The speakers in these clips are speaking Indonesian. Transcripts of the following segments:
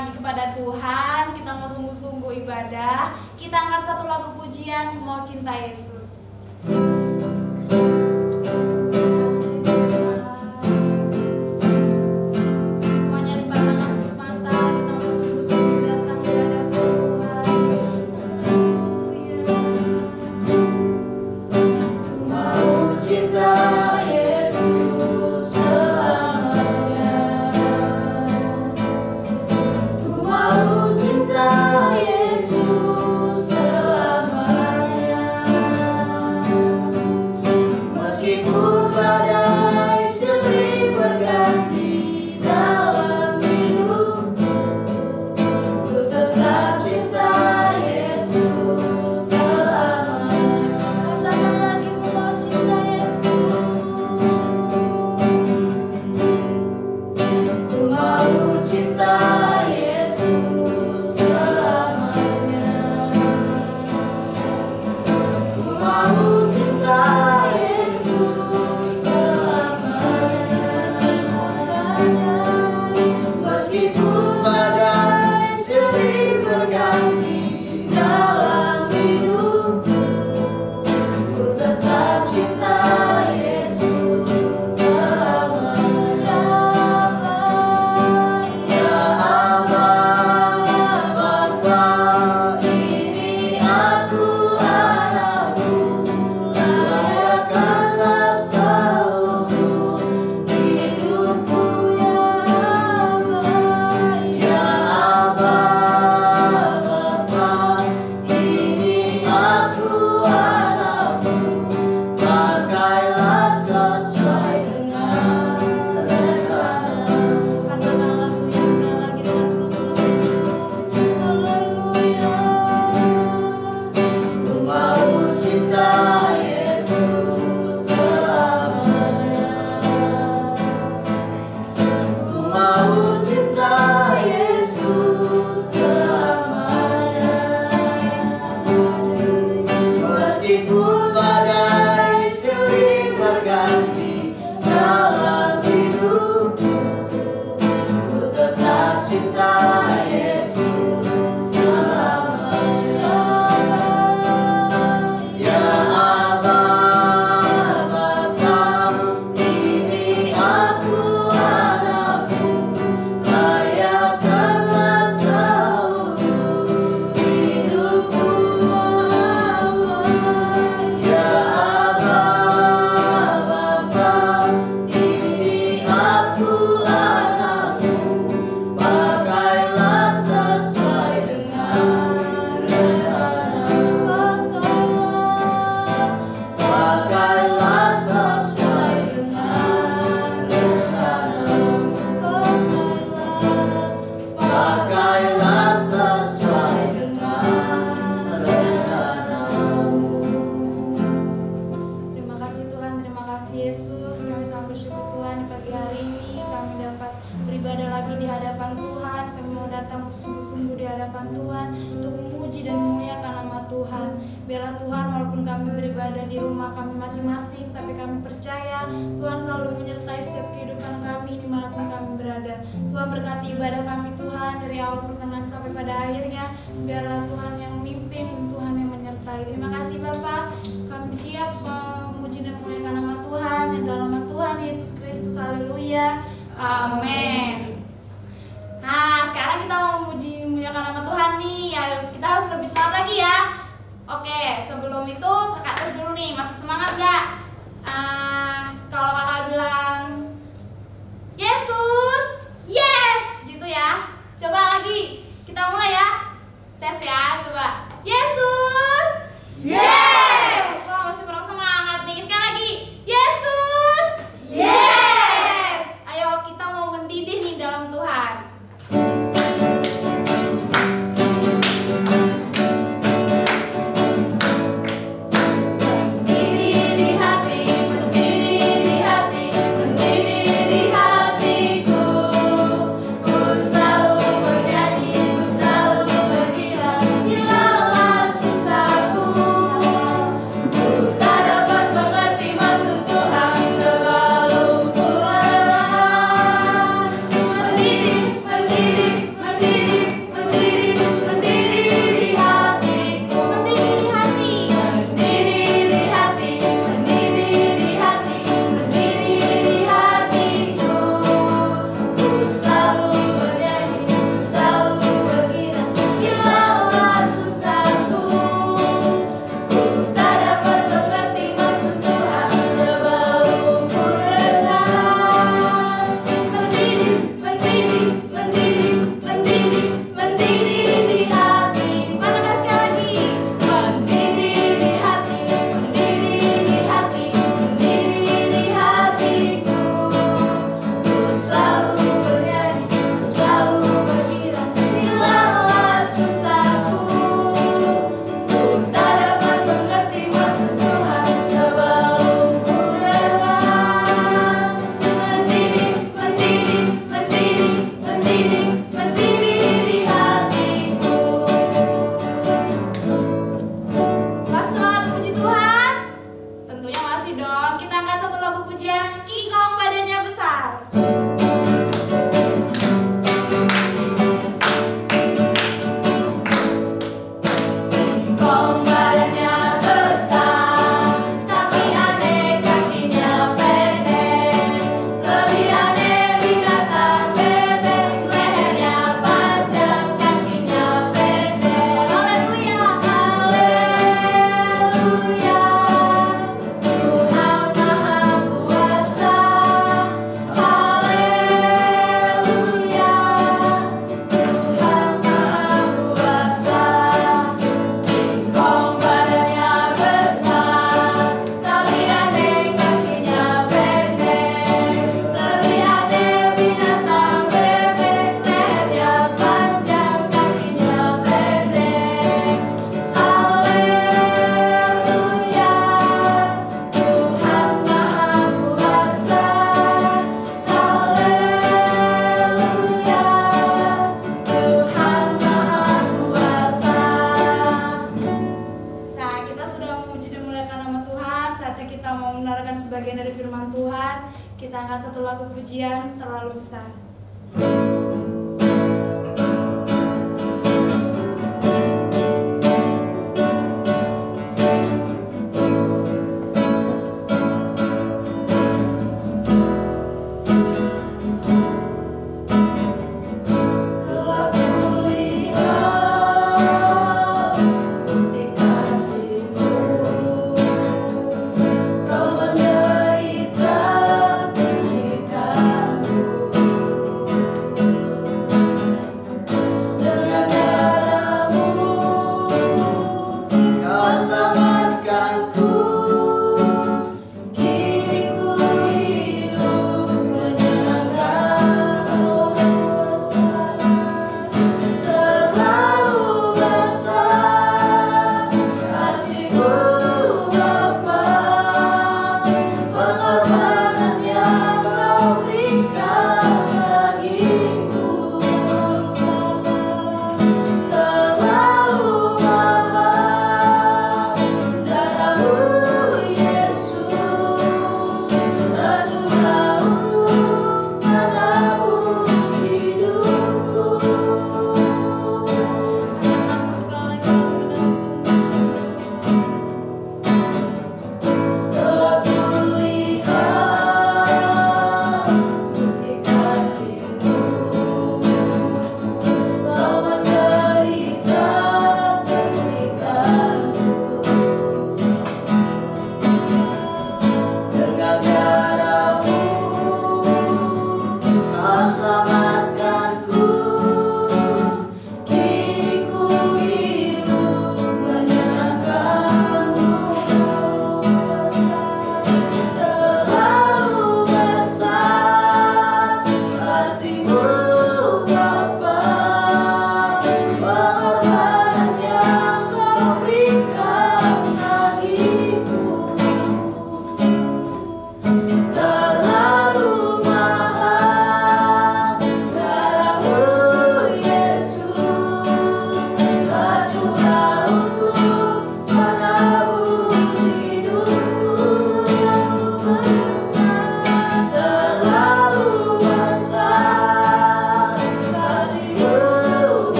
lagi kepada Tuhan. Kita mau sungguh-sungguh ibadah. Kita angkat satu lagu pujian, Ku Mau Cinta Yesus. Yesus, yes. Wah, masih kurang semangat nih. Sekali lagi. dari firman Tuhan. Kita angkat satu lagu pujian, Terlalu Besar.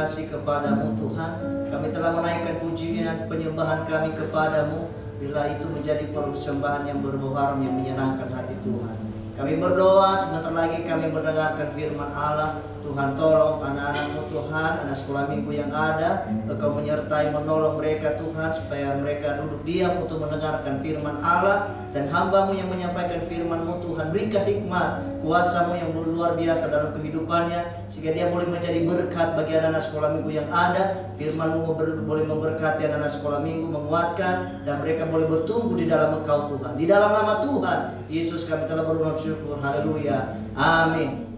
Kepadamu Tuhan, kami telah menaikkan pujian penyembahan kami kepadamu, bila itu menjadi persembahan yang berbaharum yang menyenangkan hati Tuhan. Kami berdoa sebentar lagi kami mendengarkan firman Allah. Tuhan tolong anak-anakmu Tuhan, anak sekolah minggu yang ada, Engkau menyertai menolong mereka Tuhan, supaya mereka duduk diam untuk mendengarkan firman Allah. Dan hamba-Mu yang menyampaikan firman-Mu Tuhan, berikan hikmat, kuasa-Mu yang luar biasa dalam kehidupannya, sehingga dia boleh menjadi berkat bagi anak-anak sekolah minggu yang ada. Firman-Mu boleh memberkati anak-anak sekolah minggu, menguatkan, dan mereka boleh bertumbuh di dalam Engkau Tuhan. Di dalam nama Tuhan Yesus kami telah berucap syukur. Haleluya. Amin.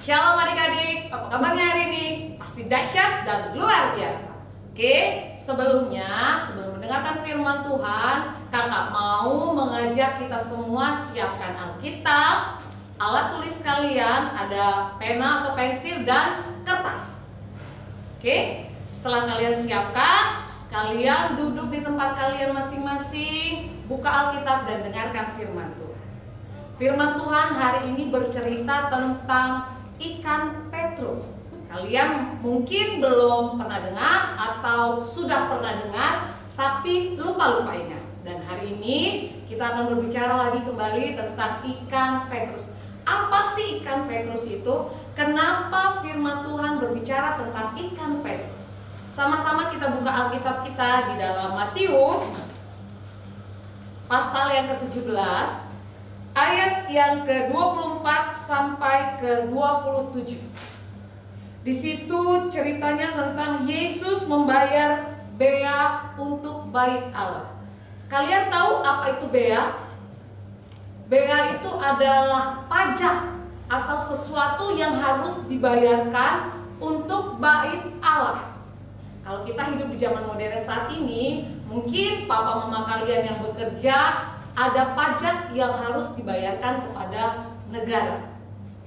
Shalom adik-adik, apa kabarnya hari ini? Pasti dahsyat dan luar biasa. Oke, sebelum mendengarkan firman Tuhan, kakak mau mengajak kita semua siapkan Alkitab, alat tulis kalian, ada pena atau pensil dan kertas. Oke, setelah kalian siapkan, kalian duduk di tempat kalian masing-masing, buka Alkitab dan dengarkan firman Tuhan. Firman Tuhan hari ini bercerita tentang ikan Petrus. Kalian mungkin belum pernah dengar atau sudah pernah dengar tapi lupa ingat. Dan hari ini kita akan berbicara lagi kembali tentang ikan Petrus. Apa sih ikan Petrus itu? Kenapa firman Tuhan berbicara tentang ikan Petrus? Sama-sama kita buka Alkitab kita di dalam Matius pasal yang ke-17 ayat yang ke-24 sampai ke-27. Di situ ceritanya tentang Yesus membayar bea untuk bait Allah. Kalian tahu apa itu bea? Bea itu adalah pajak atau sesuatu yang harus dibayarkan untuk bait Allah. Kalau kita hidup di zaman modern saat ini, mungkin papa mama kalian yang bekerja, ada pajak yang harus dibayarkan kepada negara.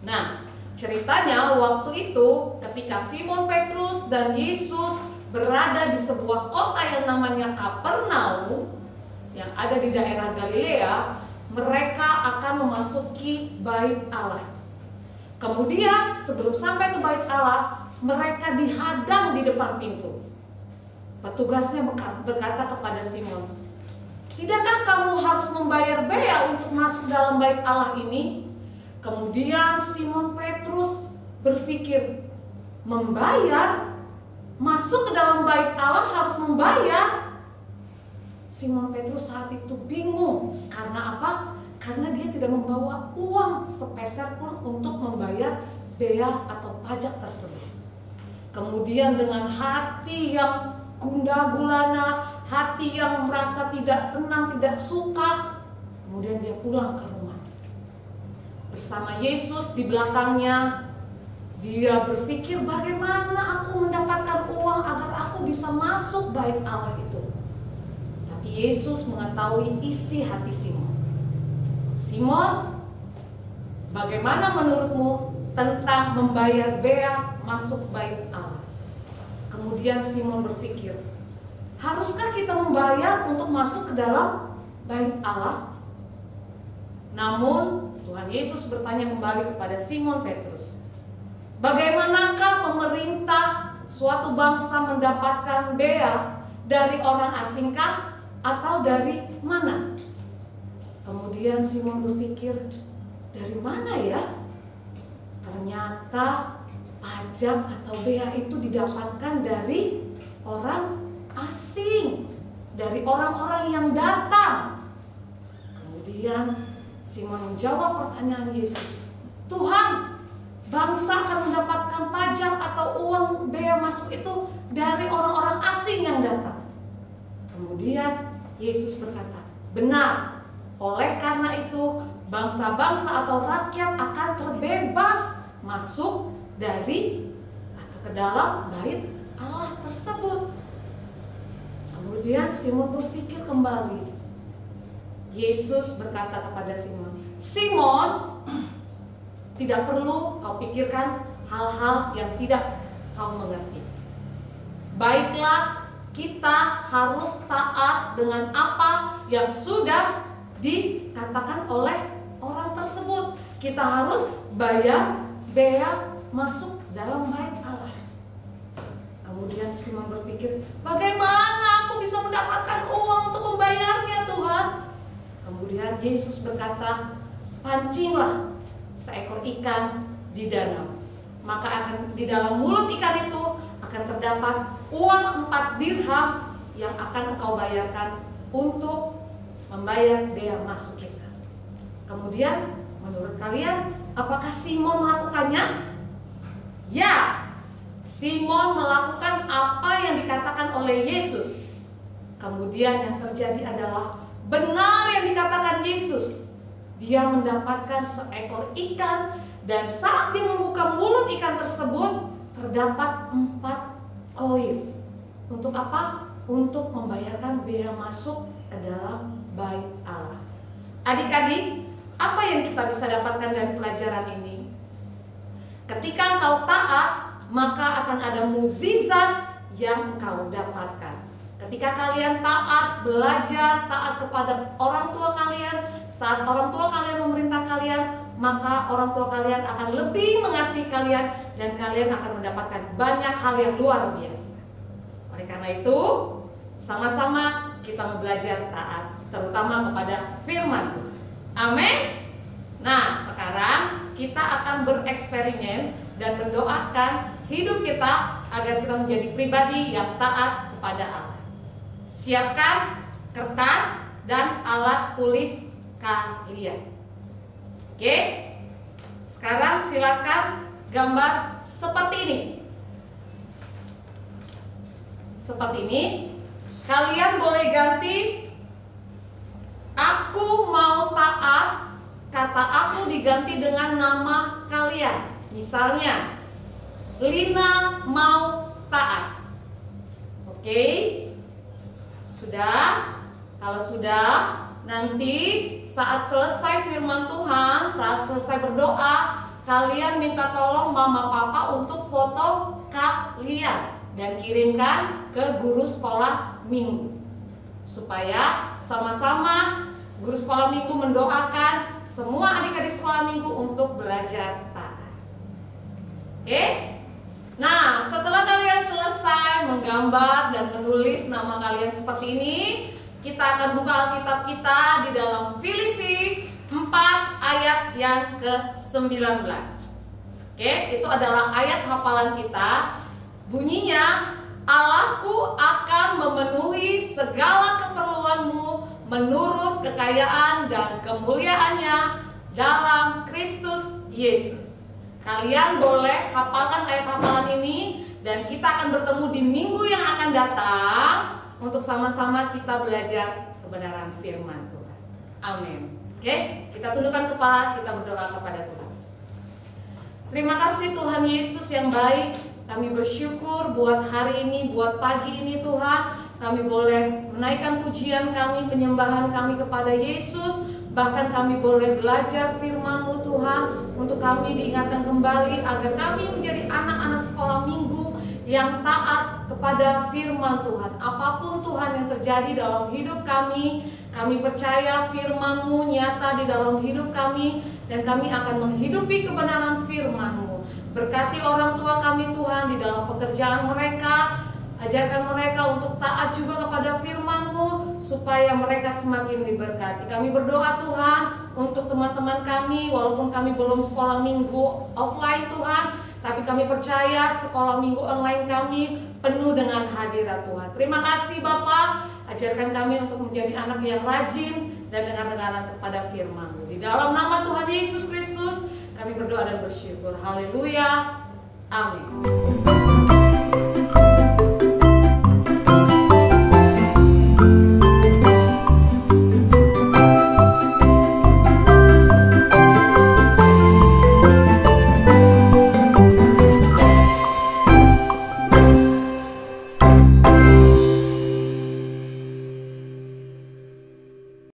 Nah, ceritanya waktu itu ketika Simon Petrus dan Yesus berada di sebuah kota yang namanya Kapernaum yang ada di daerah Galilea, mereka akan memasuki bait Allah. Kemudian sebelum sampai ke bait Allah, mereka dihadang di depan pintu. Petugasnya berkata kepada Simon, "Tidakkah kamu harus membayar bea untuk masuk dalam bait Allah ini?" Kemudian Simon Petrus berpikir, membayar? Masuk ke dalam bait Allah harus membayar? Simon Petrus saat itu bingung. Karena apa? Karena dia tidak membawa uang sepeser pun untuk membayar bea atau pajak tersebut. Kemudian dengan hati yang gundah gulana, hati yang merasa tidak tenang, tidak suka, kemudian dia pulang ke rumah. Bersama Yesus di belakangnya, dia berpikir bagaimana aku mendapatkan uang agar aku bisa masuk bait Allah itu. Tapi Yesus mengetahui isi hati Simon. Simon, bagaimana menurutmu tentang membayar bea masuk bait Allah? Kemudian Simon berpikir, haruskah kita membayar untuk masuk ke dalam bait Allah? Namun Tuhan Yesus bertanya kembali kepada Simon Petrus, bagaimanakah pemerintah suatu bangsa mendapatkan bea, dari orang asingkah atau dari mana? Kemudian Simon berpikir, dari mana ya? Ternyata pajak atau bea itu didapatkan dari orang asing, dari orang-orang yang datang. Kemudian Simon menjawab pertanyaan Yesus, Tuhan, bangsa akan mendapatkan pajak atau uang bea masuk itu dari orang-orang asing yang datang. Kemudian Yesus berkata, benar, oleh karena itu bangsa-bangsa atau rakyat akan terbebas masuk dari atau ke dalam bait Allah tersebut. Kemudian Simon berpikir kembali. Yesus berkata kepada Simon, Simon, tidak perlu kau pikirkan hal-hal yang tidak kau mengerti. Baiklah, kita harus taat dengan apa yang sudah dikatakan oleh orang tersebut. Kita harus bayar bea masuk dalam bait Allah. Kemudian Simon berpikir, bagaimana aku bisa mendapatkan uang untuk membayarnya, Tuhan? Kemudian Yesus berkata, pancinglah seekor ikan di danau. Maka akan di dalam mulut ikan itu akan terdapat uang 4 dirham yang akan engkau bayarkan untuk membayar bea masuk kita. Kemudian menurut kalian, apakah Simon melakukannya? Ya, Simon melakukan apa yang dikatakan oleh Yesus. Kemudian yang terjadi adalah benar yang dikatakan Yesus. Dia mendapatkan seekor ikan, dan saat dia membuka mulut ikan tersebut terdapat 4 koin. Untuk apa? Untuk membayarkan bea masuk ke dalam bait Allah. Adik-adik, apa yang kita bisa dapatkan dari pelajaran ini? Ketika engkau taat, maka akan ada mukjizat yang engkau dapatkan. Ketika kalian taat, belajar, taat kepada orang tua kalian, saat orang tua kalian memerintah kalian, maka orang tua kalian akan lebih mengasihi kalian, dan kalian akan mendapatkan banyak hal yang luar biasa. Oleh karena itu, sama-sama kita mau belajar taat, terutama kepada firman Tuhan. Amin. Nah, sekarang kita akan bereksperimen dan mendoakan hidup kita agar kita menjadi pribadi yang taat kepada Allah. Siapkan kertas dan alat tulis kalian. Oke, sekarang silakan gambar seperti ini. Seperti ini. Kalian boleh ganti aku mau taat, kata aku diganti dengan nama kalian. Misalnya Lina mau taat. Oke, sudah? Kalau sudah, nanti saat selesai firman Tuhan, saat selesai berdoa, kalian minta tolong mama papa untuk foto kalian dan kirimkan ke guru sekolah minggu, supaya sama-sama guru sekolah minggu mendoakan semua adik-adik sekolah minggu untuk belajar taat. Oke? Nah, setelah kalian selesai menggambar dan menulis nama kalian seperti ini, kita akan buka Alkitab kita di dalam Filipi 4 ayat yang ke-19. Oke, itu adalah ayat hafalan kita. Bunyinya, Allahku akan memenuhi segala keperluanmu menurut kekayaan dan kemuliaannya dalam Kristus Yesus. Kalian boleh hafalkan ayat hafalan ini dan kita akan bertemu di minggu yang akan datang untuk sama-sama kita belajar kebenaran firman Tuhan. Amin. Oke, kita tundukkan kepala, kita berdoa kepada Tuhan. Terima kasih Tuhan Yesus yang baik. Kami bersyukur buat hari ini, buat pagi ini Tuhan. Kami boleh menaikkan pujian kami, penyembahan kami kepada Yesus. Bahkan kami boleh belajar firman-Mu Tuhan, untuk kami diingatkan kembali agar kami menjadi anak-anak sekolah minggu yang taat kepada firman Tuhan. Apapun Tuhan yang terjadi dalam hidup kami percaya firman-Mu nyata di dalam hidup kami, dan kami akan menghidupi kebenaran firman-Mu. Berkati orang tua kami Tuhan di dalam pekerjaan mereka. Ajarkan mereka untuk taat juga kepada firman-Mu, supaya mereka semakin diberkati. Kami berdoa Tuhan untuk teman-teman kami, walaupun kami belum sekolah minggu offline Tuhan, tapi kami percaya sekolah minggu online kami penuh dengan hadirat Tuhan. Terima kasih Bapa, ajarkan kami untuk menjadi anak yang rajin dan dengar-dengaran kepada firman-Mu. Di dalam nama Tuhan Yesus Kristus kami berdoa dan bersyukur. Haleluya. Amin.